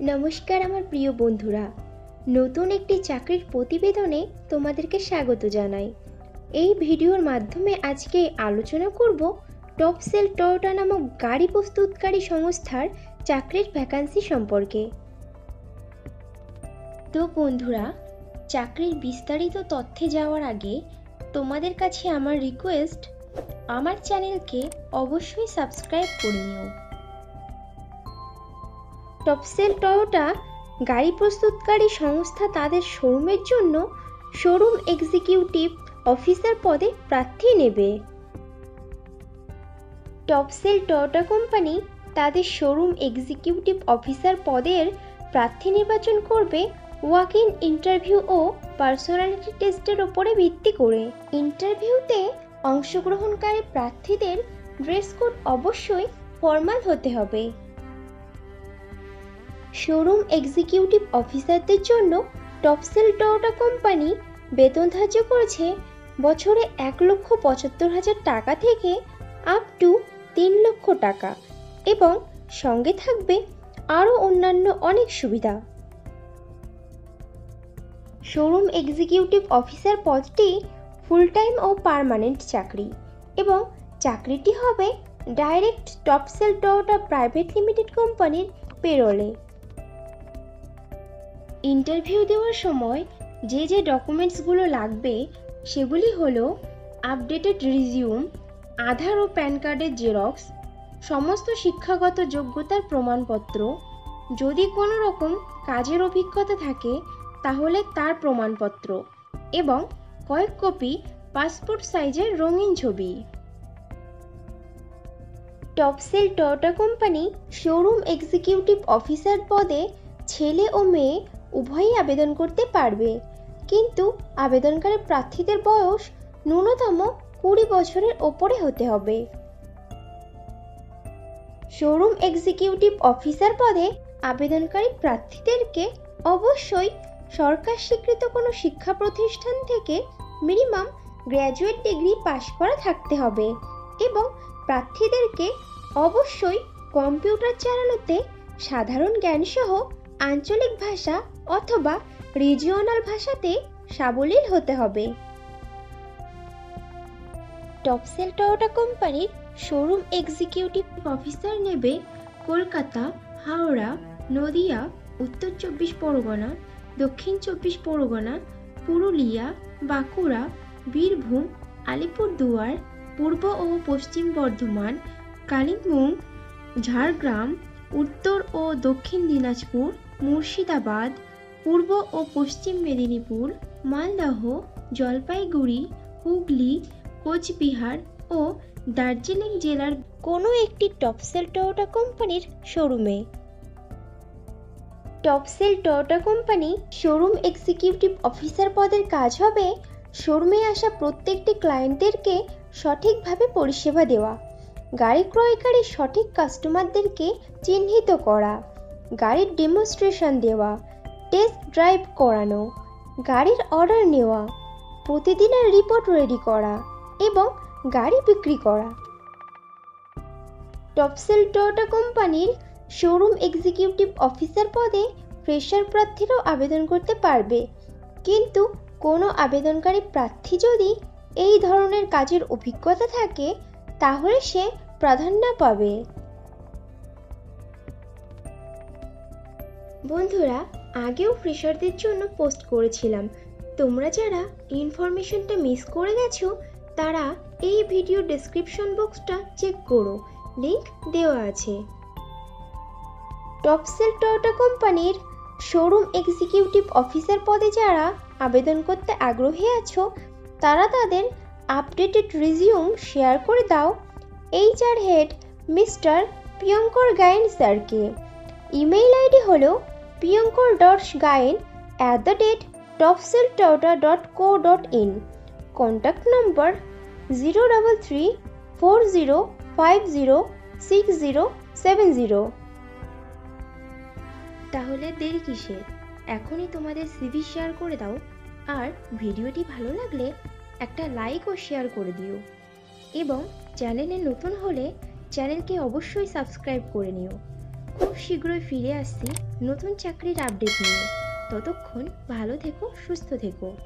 নমস্কার আমার প্রিয় বন্ধুরা, নতুন একটি চাকরির প্রতিবেদনে তোমাদেরকে স্বাগত জানাই। এই ভিডিওর মাধ্যমে আজকে আলোচনা করব টপসেল টয়োটা নামক গাড়ি প্রস্তুতকারী সংস্থার চাকরির ভ্যাকান্সি সম্পর্কে। তো বন্ধুরা, চাকরির বিস্তারিত তথ্যে যাওয়ার আগে তোমাদের কাছে আমার রিকোয়েস্ট, আমার চ্যানেলকে অবশ্যই সাবস্ক্রাইব করে নিও। টপসেল টয়োটা গাড়ি প্রস্তুতকারী সংস্থা তাদের শোরুমের জন্য শোরুম এক্সিকিউটিভ অফিসার পদে প্রার্থী নেবে। টপসেল টয়োটা কোম্পানি তাদের শোরুম এক্সিকিউটিভ অফিসার পদের প্রার্থী নির্বাচন করবে ওয়াক ইন ইন্টারভিউ ও পার্সোনালিটি টেস্টের ওপরে ভিত্তি করে। ইন্টারভিউতে অংশগ্রহণকারী প্রার্থীদের ড্রেস কোড অবশ্যই ফর্মাল হতে হবে। শোরুম এক্সিকিউটিভ অফিসারদের জন্য টপসেল টয়োটা কোম্পানি বেতন ধার্য করেছে বছরে 1,75,000 টাকা থেকে আপ টু 3 লক্ষ টাকা এবং সঙ্গে থাকবে আরও অন্যান্য অনেক সুবিধা। শোরুম এক্সিকিউটিভ অফিসার পদটি ফুল টাইম ও পার্মানেন্ট চাকরি এবং চাকরিটি হবে ডাইরেক্ট টপসেল টয়োটা প্রাইভেট লিমিটেড কোম্পানির পেরোলে। ইন্টারভিউ দেওয়ার সময় যে ডকুমেন্টসগুলো লাগবে সেগুলি হলো আপডেটেড রিজিউম, আধার ও প্যান কার্ডের জেরক্স, সমস্ত শিক্ষাগত যোগ্যতার প্রমাণপত্র, যদি কোনো রকম কাজের অভিজ্ঞতা থাকে তাহলে তার প্রমাণপত্র এবং কয়েক কপি পাসপোর্ট সাইজের রঙিন ছবি। টপসেল Toyota company showroom executive officer পদে ছেলে ও মেয়ে উভয়ই আবেদন করতে পারবে, কিন্তু আবেদনকারী প্রার্থীদের বয়স ন্যূনতম 20 বছরের ওপরে হতে হবে। শোরুম এক্সিকিউটিভ অফিসার পদে আবেদনকারী প্রার্থীদেরকে অবশ্যই সরকার স্বীকৃত কোনো শিক্ষা প্রতিষ্ঠান থেকে মিনিমাম গ্র্যাজুয়েট ডিগ্রি পাশ করা থাকতে হবে এবং প্রার্থীদেরকে অবশ্যই কম্পিউটার চালানোতে সাধারণ জ্ঞানসহ আঞ্চলিক ভাষা অথবা রিজিওনাল ভাষাতে সাবলীল হতে হবে। টপসেল টয়োটা কোম্পানির শোরুম এক্সিকিউটিভ অফিসার নেবে কলকাতা, হাওড়া, নদিয়া, উত্তর 24 পরগনা, দক্ষিণ 24 পরগনা, পুরুলিয়া, বাঁকুড়া, বীরভূম, আলিপুরদুয়ার, পূর্ব ও পশ্চিম বর্ধমান, কালিম্পং, ঝাড়গ্রাম, উত্তর ও দক্ষিণ দিনাজপুর, মুর্শিদাবাদ, পূর্ব ও পশ্চিম মেদিনীপুর, মালদহ, জলপাইগুড়ি, হুগলি, কোচবিহার ও দার্জিলিং জেলার কোনো একটি টপসেল টয়োটা কোম্পানির শোরুমে। টপসেল Toyota company showroom executive officer পদের কাজ হবে শোরুমে আসা প্রত্যেকটি ক্লায়েন্টদেরকে সঠিকভাবে পরিষেবা দেওয়া, গাড়ি ক্রয়কারী সঠিক কাস্টমারদেরকে চিহ্নিত করা, গাড়ির ডেমনস্ট্রেশন দেওয়া, টেস্ট ড্রাইভ করানো, গাড়ির অর্ডার নেওয়া, প্রতিদিনের রিপোর্ট রেডি করা এবং গাড়ি বিক্রি করা। টপসেল টয়োটা কোম্পানির শোরুম এক্সিকিউটিভ অফিসার পদে ফ্রেশার প্রার্থীরাও আবেদন করতে পারবে, কিন্তু কোনো আবেদনকারী প্রার্থী যদি এই ধরনের কাজের অভিজ্ঞতা থাকে তাহলে সে প্রাধান্য পাবে। বন্ধুরা, আগেও ফ্রেশারদের জন্য পোস্ট করেছিলাম, তোমরা যারা ইনফরমেশনটা মিস করে গেছো তারা এই ভিডিও ডেসক্রিপশন বক্সটা চেক করো, লিংক দেওয়া আছে। টপসেল টয়োটা কোম্পানির শোরুম এক্সিকিউটিভ অফিসার পদে যারা আবেদন করতে আগ্রহী আছো তারা তাদের আপডেটেড রিজিউম শেয়ার করে দাও HR head mister Priyankar Gayen স্যারকে। ইমেইল আইডি হলো priyankar.gayen@topseltoyota.co.in। Contact number 03340506070। তাহলে দেরি কিসের, এখনই তোমাদের সিভি শেয়ার করে দাও, আর ভিডিওটি ভালো লাগলে একটা লাইক ও শেয়ার করে দিও এবং চ্যানেলে নতুন হলে চ্যানেলকে অবশ্যই সাবস্ক্রাইব করে নিও। খুব শীঘ্রই ফিরে আসছি নতুন চাকরির আপডেট নিয়ে। ততক্ষণ ভালো থেকো, সুস্থ থেকো।